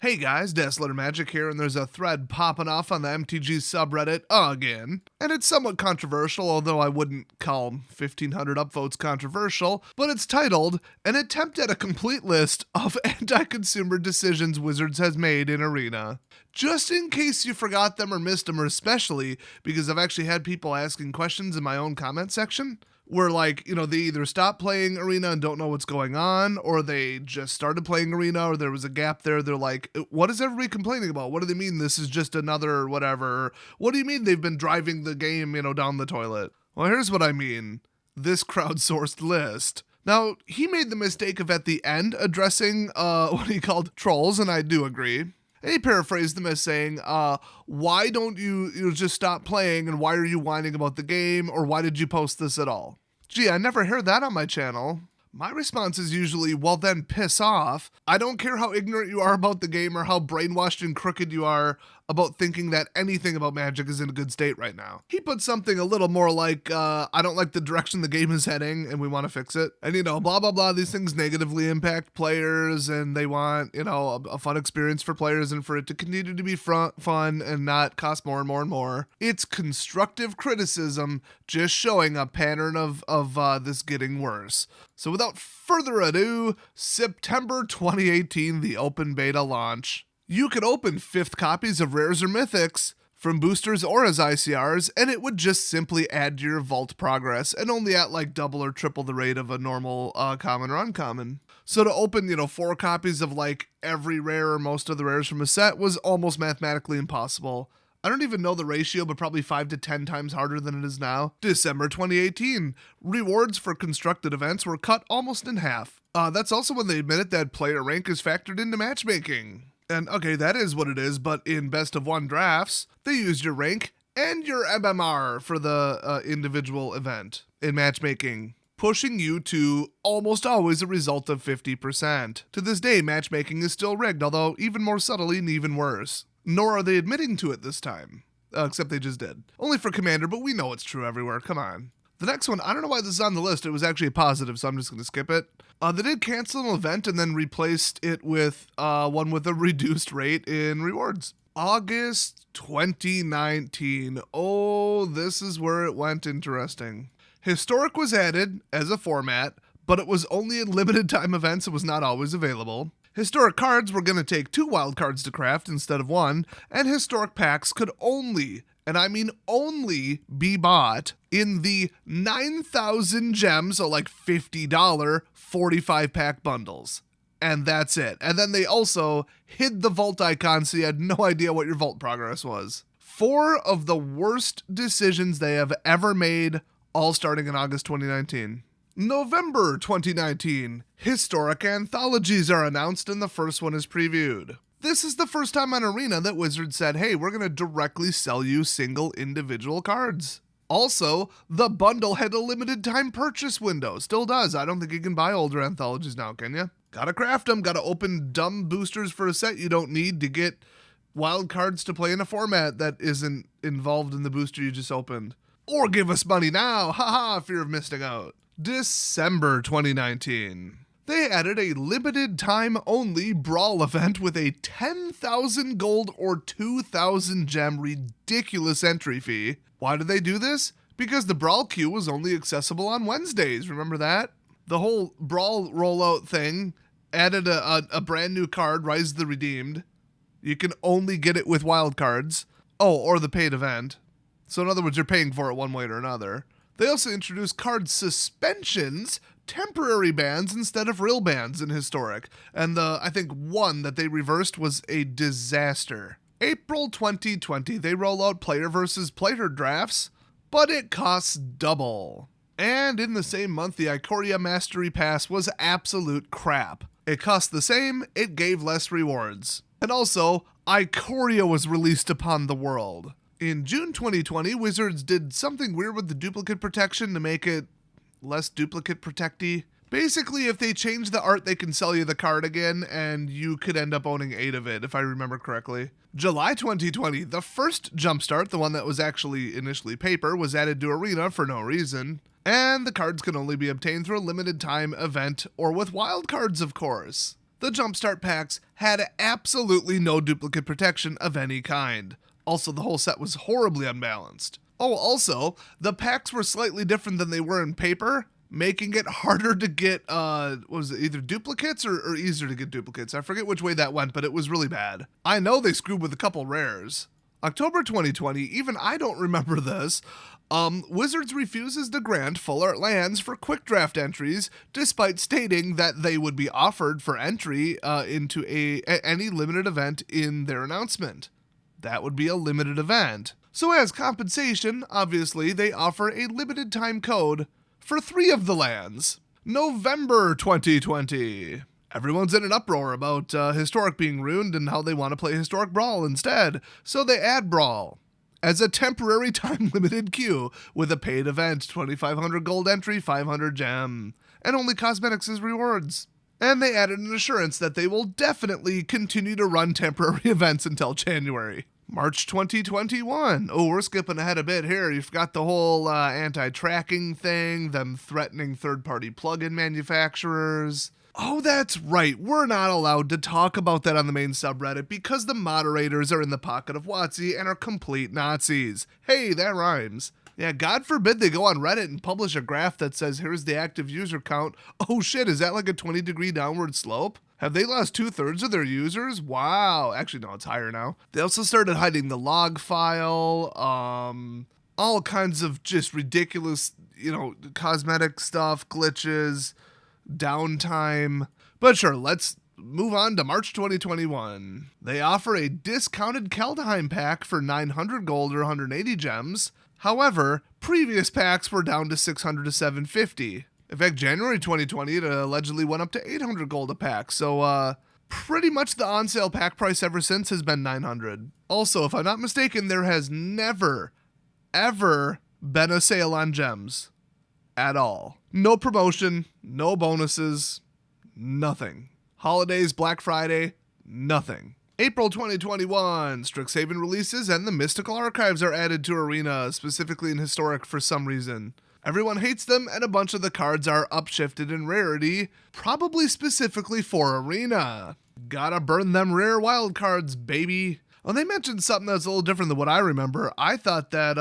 Hey guys, Desolate Magic here, and there's a thread popping off on the MTG subreddit again. And it's somewhat controversial, although I wouldn't call 1500 upvotes controversial, but it's titled, An Attempt at a Complete List of Anti-Consumer Decisions Wizards Has Made in Arena. Just in case you forgot them or missed them, or especially because I've actually had people asking questions in my own comment section, where they either stop playing Arena and don't know what's going on, or they just started playing Arena, or there was a gap there. They're like, what is everybody complaining about? What do they mean this is just another whatever? What do you mean they've been driving the game, down the toilet? Well, here's what I mean. This crowdsourced list. Now, he made the mistake of at the end addressing what he called trolls, and I do agree. And he paraphrased them as saying, why don't you just stop playing, and why are you whining about the game, or why did you post this at all? Gee, I never heard that on my channel. My response is usually, well then piss off. I don't care how ignorant you are about the game or how brainwashed and crooked you are about thinking that anything about Magic is in a good state right now. He put something a little more like, I don't like the direction the game is heading and we want to fix it. And blah, blah, blah, these things negatively impact players and they want, a fun experience for players and for it to continue to be fun and not cost more and more and more. It's constructive criticism just showing a pattern of this getting worse. So without further ado, September 2018, the open beta launch. You could open 5th copies of Rares or Mythics from boosters or as ICRs, and it would just simply add to your vault progress, and only at double or triple the rate of a normal common or uncommon. So to open, 4 copies of every rare or most of the rares from a set was almost mathematically impossible. I don't even know the ratio, but probably 5 to 10 times harder than it is now. December 2018, rewards for constructed events were cut almost in half. That's also when they admitted that player rank is factored into matchmaking. And okay, that is what it is, but in best of 1 drafts, they used your rank and your MMR for the individual event in matchmaking, pushing you to almost always a result of 50%. To this day, matchmaking is still rigged, although even more subtly and even worse. Nor are they admitting to it this time. Except they just did. Only for Commander, but we know it's true everywhere, come on. The next one, I don't know why this is on the list, it was actually a positive, so I'm just going to skip it. They did cancel an event and then replaced it with one with a reduced rate in rewards. August 2019. Oh, this is where it went interesting. Historic was added as a format, but it was only in limited time events. It was not always available. Historic cards were going to take 2 wild cards to craft instead of 1, and historic packs could only, and I mean only, be bought in the 9,000 gems, so $50, 45-pack bundles. And that's it. And then they also hid the vault icon so you had no idea what your vault progress was. 4 of the worst decisions they have ever made, all starting in August 2019. November 2019, historic anthologies are announced and the first one is previewed. This is the first time on Arena that Wizards said, hey, we're going to directly sell you single individual cards. Also, the bundle had a limited time purchase window. Still does. I don't think you can buy older anthologies now, can you? Gotta craft them. Gotta open dumb boosters for a set you don't need to get wild cards to play in a format that isn't involved in the booster you just opened. Or give us money now. Haha, fear of missing out. December 2019. They added a limited time only brawl event with a 10,000 gold or 2,000 gem ridiculous entry fee. Why did they do this? Because the brawl queue was only accessible on Wednesdays. Remember that? The whole brawl rollout thing added a brand new card, Rise of the Redeemed. You can only get it with wild cards. Oh, or the paid event. So in other words, you're paying for it one way or another. They also introduced card suspensions, temporary bans instead of real bans in Historic. And I think one that they reversed was a disaster. April 2020, they roll out player versus player drafts, but it costs double. And in the same month, the Ikoria Mastery Pass was absolute crap. It cost the same, it gave less rewards. And also, Ikoria was released upon the world. In June 2020, Wizards did something weird with the duplicate protection to make it less duplicate protecty. Basically, if they change the art, they can sell you the card again, and you could end up owning 8 of it, if I remember correctly. July 2020, the first Jumpstart, the one that was actually initially paper, was added to Arena for no reason. And the cards can only be obtained through a limited time event, or with wild cards, of course. The Jumpstart packs had absolutely no duplicate protection of any kind. Also, the whole set was horribly unbalanced. Oh, also, the packs were slightly different than they were in paper, making it harder to get, was it either duplicates or easier to get duplicates? I forget which way that went, but it was really bad. I know they screwed with a couple rares. October 2020, even I don't remember this. Wizards refuses to grant full art lands for quick draft entries, despite stating that they would be offered for entry into any limited event in their announcement. That would be a limited event. So as compensation, obviously, they offer a limited time code for 3 of the lands. November 2020. Everyone's in an uproar about Historic being ruined and how they want to play Historic Brawl instead, so they add Brawl as a temporary time-limited queue with a paid event, 2,500 gold entry, 500 gem, and only cosmetics as rewards. And they added an assurance that they will definitely continue to run temporary events until January. March 2021. Oh, we're skipping ahead a bit here. You forgot the whole anti-tracking thing, them threatening third-party plugin manufacturers. Oh, that's right. We're not allowed to talk about that on the main subreddit because the moderators are in the pocket of WOTC and are complete Nazis. Hey, that rhymes. Yeah, God forbid they go on Reddit and publish a graph that says, here's the active user count. Oh shit, is that like a 20-degree downward slope? Have they lost 2/3 of their users? Wow. Actually, no, it's higher now. They also started hiding the log file, all kinds of just ridiculous, cosmetic stuff, glitches, downtime. But sure, let's move on to March 2021. They offer a discounted Kaldheim pack for 900 gold or 180 gems. However, previous packs were down to 600 to 750. In fact, January 2020, it allegedly went up to 800 gold a pack. So, pretty much the on-sale pack price ever since has been 900. Also, if I'm not mistaken, there has never, ever been a sale on gems. At all. No promotion, no bonuses, nothing. Holidays, Black Friday, nothing. April 2021, Strixhaven releases and the Mystical Archives are added to Arena, specifically in Historic for some reason. Everyone hates them, and a bunch of the cards are upshifted in rarity, probably specifically for Arena. Gotta burn them rare wild cards, baby. Oh, they mentioned something that's a little different than what I remember. I thought that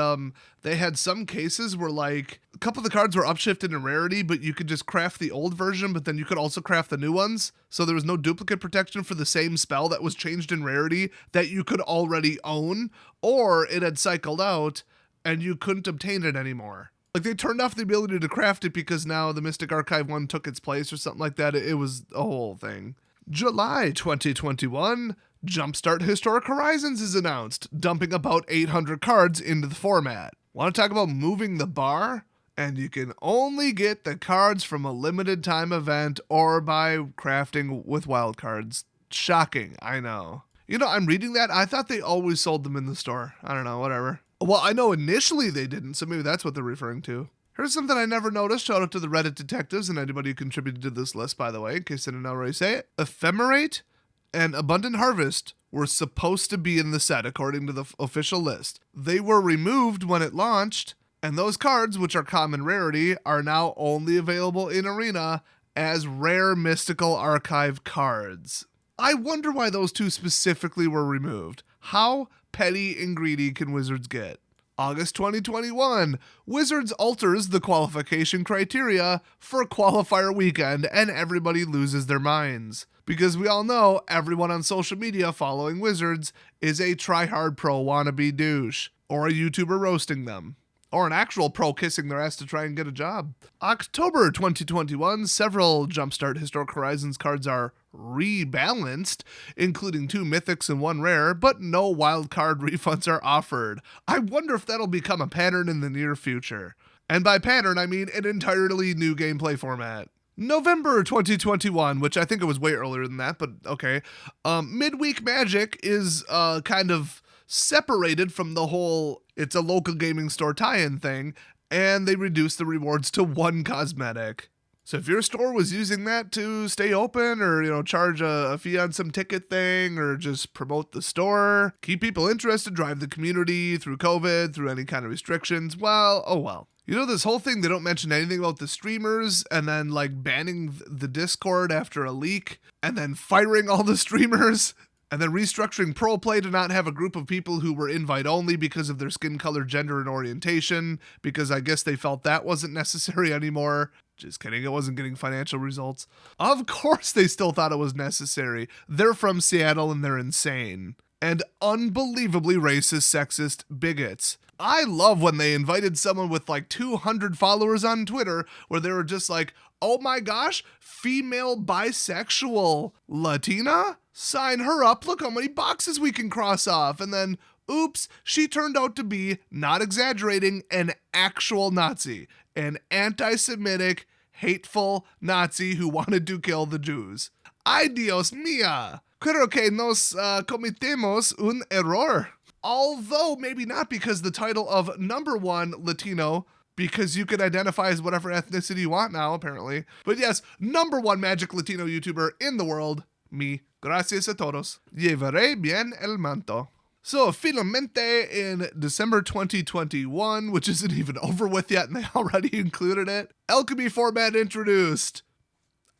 they had some cases where, like, a couple of the cards were upshifted in rarity, but you could just craft the old version, but then you could also craft the new ones. So there was no duplicate protection for the same spell that was changed in rarity that you could already own, or it had cycled out and you couldn't obtain it anymore. Like, they turned off the ability to craft it because now the Mystic Archive one took its place or something like that. It was a whole thing. July 2021, Jumpstart Historic Horizons is announced, dumping about 800 cards into the format. Want to talk about moving the bar? And you can only get the cards from a limited time event or by crafting with wildcards. Shocking, I know. I'm reading that. I thought they always sold them in the store. I don't know, whatever. Well, I know initially they didn't, so maybe that's what they're referring to. Here's something I never noticed. Shout out to the Reddit detectives and anybody who contributed to this list, by the way, in case I didn't already say it. Ephemerate and Abundant Harvest were supposed to be in the set, according to the official list. They were removed when it launched, and those cards, which are common rarity, are now only available in Arena as rare Mystical Archive cards. I wonder why those two specifically were removed. How petty and greedy can Wizards get? August 2021, Wizards alters the qualification criteria for Qualifier Weekend and everybody loses their minds. Because we all know everyone on social media following Wizards is a tryhard pro wannabe douche, or a YouTuber roasting them, or an actual pro kissing their ass to try and get a job. October 2021, several Jumpstart Historic Horizons cards are rebalanced, including 2 mythics and 1 rare, but no wild card refunds are offered. I wonder if that'll become a pattern in the near future. And by pattern, I mean an entirely new gameplay format. November 2021, which I think it was way earlier than that, but okay. Midweek Magic is kind of separated from the whole it's a local gaming store tie-in thing, and they reduced the rewards to 1 cosmetic. So if your store was using that to stay open or, charge a fee on some ticket thing or just promote the store, keep people interested, drive the community through COVID, through any kind of restrictions, well, oh well. You know, this whole thing, they don't mention anything about the streamers, and then like banning the Discord after a leak, and then firing all the streamers, and then restructuring Pro Play to not have a group of people who were invite only because of their skin color, gender, and orientation, because I guess they felt that wasn't necessary anymore. Just kidding, it wasn't getting financial results. Of course they still thought it was necessary. They're from Seattle and they're insane. And unbelievably racist, sexist bigots. I love when they invited someone with like 200 followers on Twitter where they were just like, oh my gosh, female bisexual Latina? Sign her up, look how many boxes we can cross off. And then, oops, she turned out to be, not exaggerating, an actual Nazi. An anti-Semitic, hateful Nazi who wanted to kill the Jews. Ay Dios mía. Creo que nos cometemos un error. Although maybe not, because the title of #1 Latino, because you can identify as whatever ethnicity you want now, apparently. But yes, #1 Magic Latino YouTuber in the world, me. Gracias a todos. Llevaré bien el manto. So, finalmente, in December 2021, which isn't even over with yet, and they already included it, Alchemy format introduced.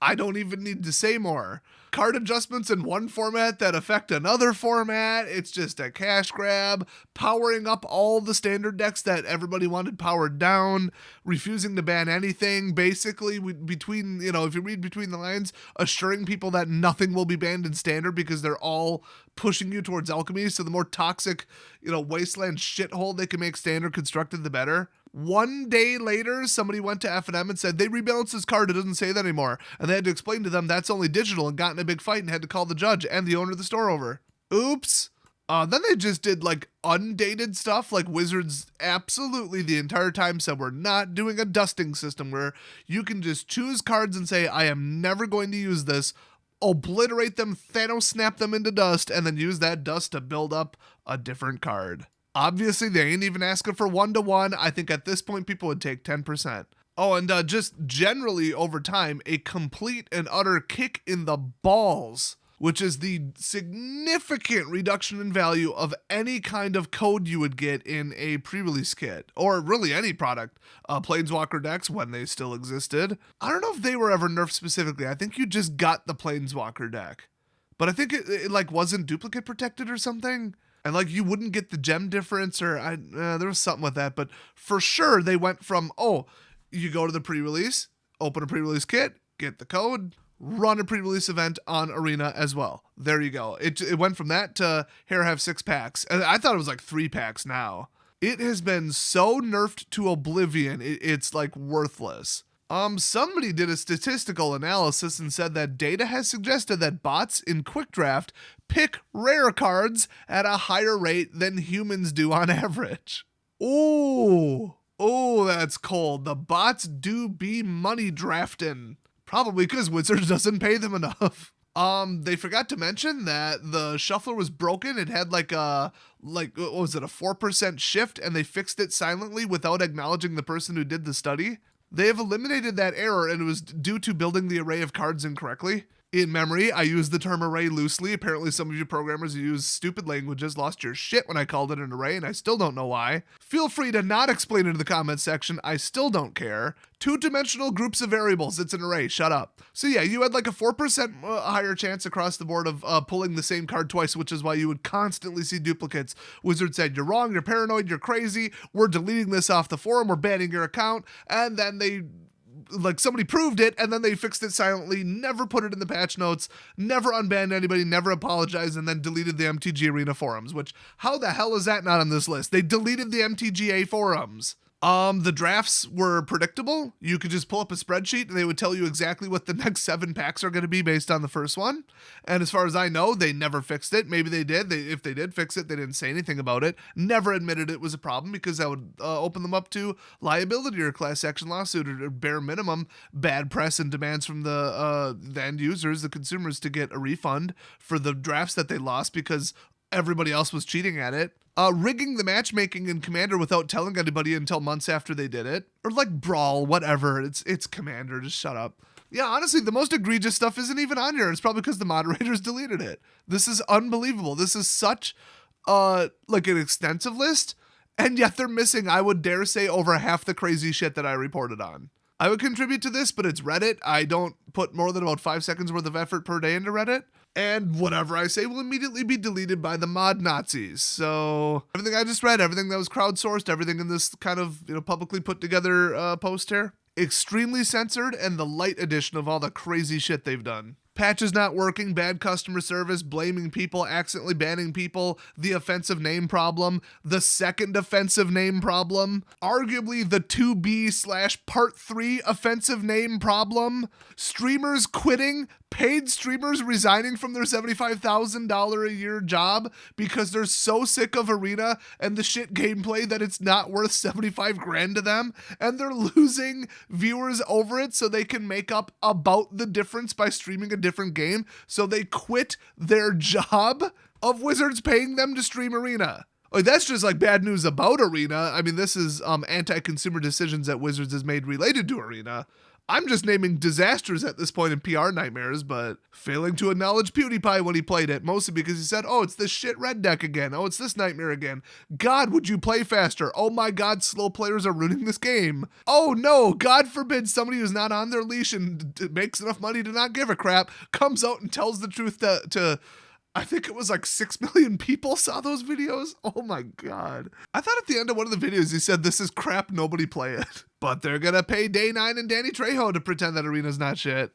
I don't even need to say more. Card adjustments in one format that affect another format. It's just a cash grab. Powering up all the standard decks that everybody wanted powered down. Refusing to ban anything. Basically, if you read between the lines, assuring people that nothing will be banned in standard because they're all pushing you towards alchemy. So the more toxic, wasteland shithole they can make standard constructed, the better. One day later, somebody went to F&M and said, they rebalanced this card, it doesn't say that anymore. And they had to explain to them that's only digital, and got in a big fight and had to call the judge and the owner of the store over. Oops. Then they just did like undated stuff, like Wizards absolutely the entire time said we're not doing a dusting system where you can just choose cards and say, I am never going to use this, obliterate them, Thanos snap them into dust, and then use that dust to build up a different card. Obviously, they ain't even asking for 1-to-1. I think at this point, people would take 10%. Oh, and just generally over time, a complete and utter kick in the balls, which is the significant reduction in value of any kind of code you would get in a pre-release kit, or really any product. Planeswalker decks, when they still existed. I don't know if they were ever nerfed specifically. I think you just got the Planeswalker deck. But I think it wasn't duplicate protected or something. And you wouldn't get the gem difference, or there was something with that. But for sure, they went from, you go to the pre-release, open a pre-release kit, get the code, run a pre-release event on Arena as well. There you go. It went from that to here have 6 packs. And I thought it was 3 packs now. It has been so nerfed to oblivion, it's worthless. Somebody did a statistical analysis and said that data has suggested that bots in Quick Draft pick rare cards at a higher rate than humans do on average. Oh, that's cold. The bots do be money drafting. Probably because Wizards doesn't pay them enough. They forgot to mention that the shuffler was broken. It had what was it, a 4% shift, and they fixed it silently without acknowledging the person who did the study. They have eliminated that error, and it was due to building the array of cards incorrectly. In memory, I use the term array loosely. Apparently some of you programmers who use stupid languages lost your shit when I called it an array, and I still don't know why. Feel free to not explain it in the comments section. I still don't care. 2-dimensional groups of variables. It's an array. Shut up. So yeah, you had a 4% higher chance across the board of pulling the same card twice, which is why you would constantly see duplicates. Wizard said, you're wrong, you're paranoid, you're crazy, we're deleting this off the forum, we're banning your account, and then they somebody proved it, and then they fixed it silently, never put it in the patch notes, never unbanned anybody, never apologized, and then deleted the MTG Arena forums, which, how the hell is that not on this list? They deleted the MTGA forums. The drafts were predictable. You could just pull up a spreadsheet and they would tell you exactly what the next 7 packs are going to be based on the first one. And as far as I know, they never fixed it. Maybe they did. If they did fix it, they didn't say anything about it. Never admitted it was a problem because that would open them up to liability or class action lawsuit, or bare minimum bad press and demands from the end users, the consumers, to get a refund for the drafts that they lost because everybody else was cheating at it. Rigging the matchmaking in Commander without telling anybody until months after they did it. Or Brawl, whatever. It's Commander, just shut up. Yeah, honestly, the most egregious stuff isn't even on here. It's probably because the moderators deleted it. This is unbelievable. This is such an extensive list, and yet they're missing, I would dare say, over half the crazy shit that I reported on. I would contribute to this, but it's Reddit. I don't put more than about 5 seconds worth of effort per day into Reddit. And whatever I say will immediately be deleted by the mod Nazis. So everything I just read, everything that was crowdsourced, everything in this kind of publicly put together post here, extremely censored, and the light edition of all the crazy shit they've done. Patches not working, bad customer service, blaming people, accidentally banning people, the offensive name problem, the second offensive name problem, arguably the 2B/part 3 offensive name problem, streamers quitting, paid streamers resigning from their $75,000 a year job because they're so sick of Arena and the shit gameplay that it's not worth 75 grand to them, and they're losing viewers over it so they can make up about the difference by streaming a different game, so they quit their job of Wizards paying them to stream Arena. Like, that's just like bad news about Arena. I mean, this is anti-consumer decisions that Wizards has made related to Arena. I'm just naming disasters at this point in PR nightmares, but failing to acknowledge PewDiePie when he played it, mostly because he said, oh, it's this shit red deck again. Oh, it's this nightmare again. God, would you play faster? Oh my God, slow players are ruining this game. Oh no, God forbid somebody who's not on their leash and makes enough money to not give a crap comes out and tells the truth to I think it was like 6 million people saw those videos. Oh my God. I thought at the end of one of the videos, he said, this is crap, nobody play it. But they're gonna pay Day9 and Danny Trejo to pretend that Arena's not shit.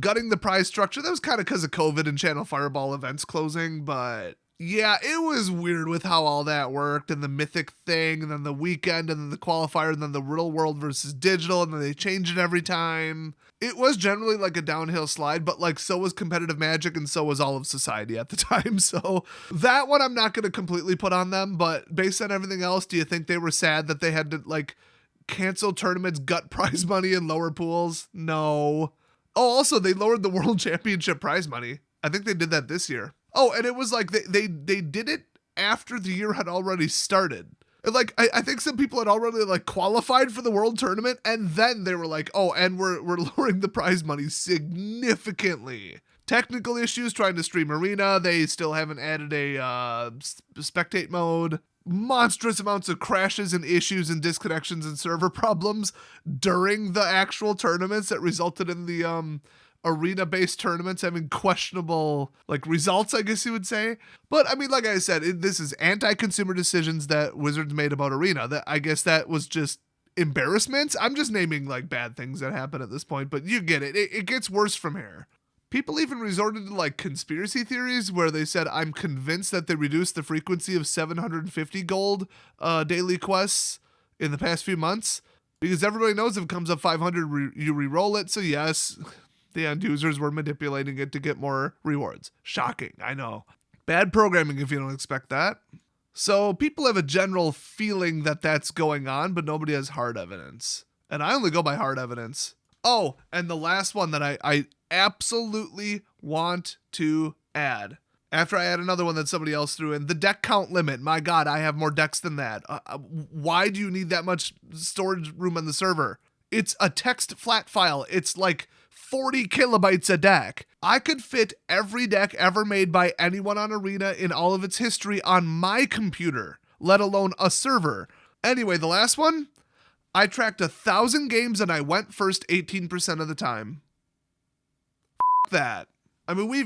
Gutting the prize structure, that was kind of because of COVID and Channel Fireball events closing, but yeah, it was weird with how all that worked, and the Mythic thing, and then the weekend, and then the qualifier, and then the real world versus digital, and then they change it every time. It was generally like a downhill slide, but like so was competitive Magic, and so was all of society at the time. So that one I'm not going to completely put on them, but based on everything else, do you think they were sad that they had to like cancel tournaments, gut prize money, and lower pools? No. Oh, also they lowered the World Championship prize money. I think they did that this year. Oh, and it was like they did it after the year had already started. Like, I think some people had already like qualified for the world tournament, and then they were like, oh, and we're lowering the prize money significantly. Technical issues trying to stream Arena. They still haven't added a spectate mode. Monstrous amounts of crashes and issues and disconnections and server problems during the actual tournaments that resulted in the Arena-based tournaments having questionable like results, I guess you would say. But I mean, like I said, this is anti-consumer decisions that Wizards made about Arena. That I guess that was just embarrassments. I'm just naming like bad things that happen at this point, but you get it. It gets worse from here. People even resorted to like conspiracy theories where they said, I'm convinced that they reduced the frequency of 750 gold daily quests in the past few months, because everybody knows if it comes up 500, you re-roll it. So yes, the end users were manipulating it to get more rewards. Shocking, I know. Bad programming if you don't expect that. So people have a general feeling that that's going on, but nobody has hard evidence. And I only go by hard evidence. Oh, and the last one that I absolutely want to add. After I add another one that somebody else threw in, the deck count limit. My God, I have more decks than that. Why do you need that much storage room on the server? It's a text flat file. It's like 40 kilobytes a deck. I could fit every deck ever made by anyone on Arena in all of its history on my computer, let alone a server. Anyway, the last one, I tracked 1,000 games and I went first 18% of the time. That. I mean,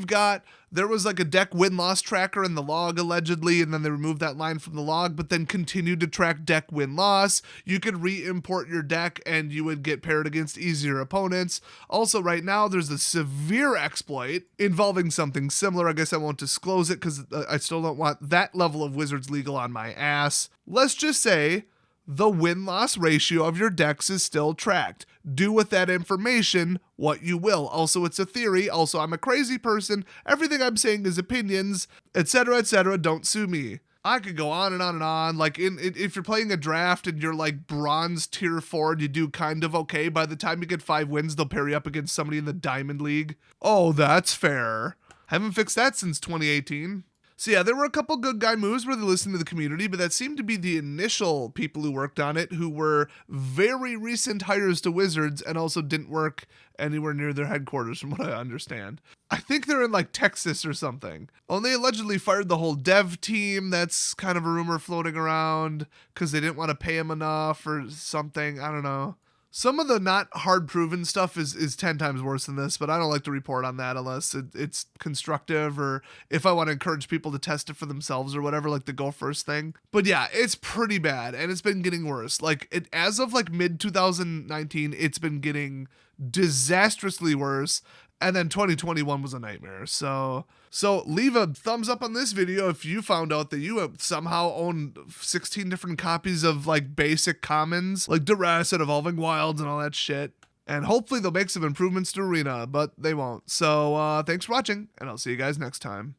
there was like a deck win-loss tracker in the log allegedly, and then they removed that line from the log, but then continued to track deck win-loss. You could re-import your deck and you would get paired against easier opponents. Also, right now, there's a severe exploit involving something similar. I guess I won't disclose it because I still don't want that level of Wizards legal on my ass. Let's just say the win-loss ratio of your decks is still tracked. Do with that information what you will. Also, it's a theory. Also, I'm a crazy person. Everything I'm saying is opinions, etc., etc. Don't sue me. I could go on and on and on. Like, if you're playing a draft and you're like bronze tier 4 and you do kind of okay, by the time you get 5 wins, they'll pair you up against somebody in the Diamond League. Oh, that's fair. Haven't fixed that since 2018. So yeah, there were a couple good guy moves where they listened to the community, but that seemed to be the initial people who worked on it, who were very recent hires to Wizards and also didn't work anywhere near their headquarters, from what I understand. I think they're in like Texas or something. Oh, and they allegedly fired the whole dev team. That's kind of a rumor floating around because they didn't want to pay him enough or something. I don't know. Some of the not hard proven stuff is 10 times worse than this, but I don't like to report on that unless it's constructive, or if I want to encourage people to test it for themselves or whatever, like the go first thing. But yeah, it's pretty bad and it's been getting worse. Like as of like mid 2019, it's been getting disastrously worse. And then 2021 was a nightmare. So leave a thumbs up on this video if you found out that you somehow own 16 different copies of like basic commons, like Duress and Evolving Wilds and all that shit. And hopefully they'll make some improvements to Arena, but they won't. So thanks for watching, and I'll see you guys next time.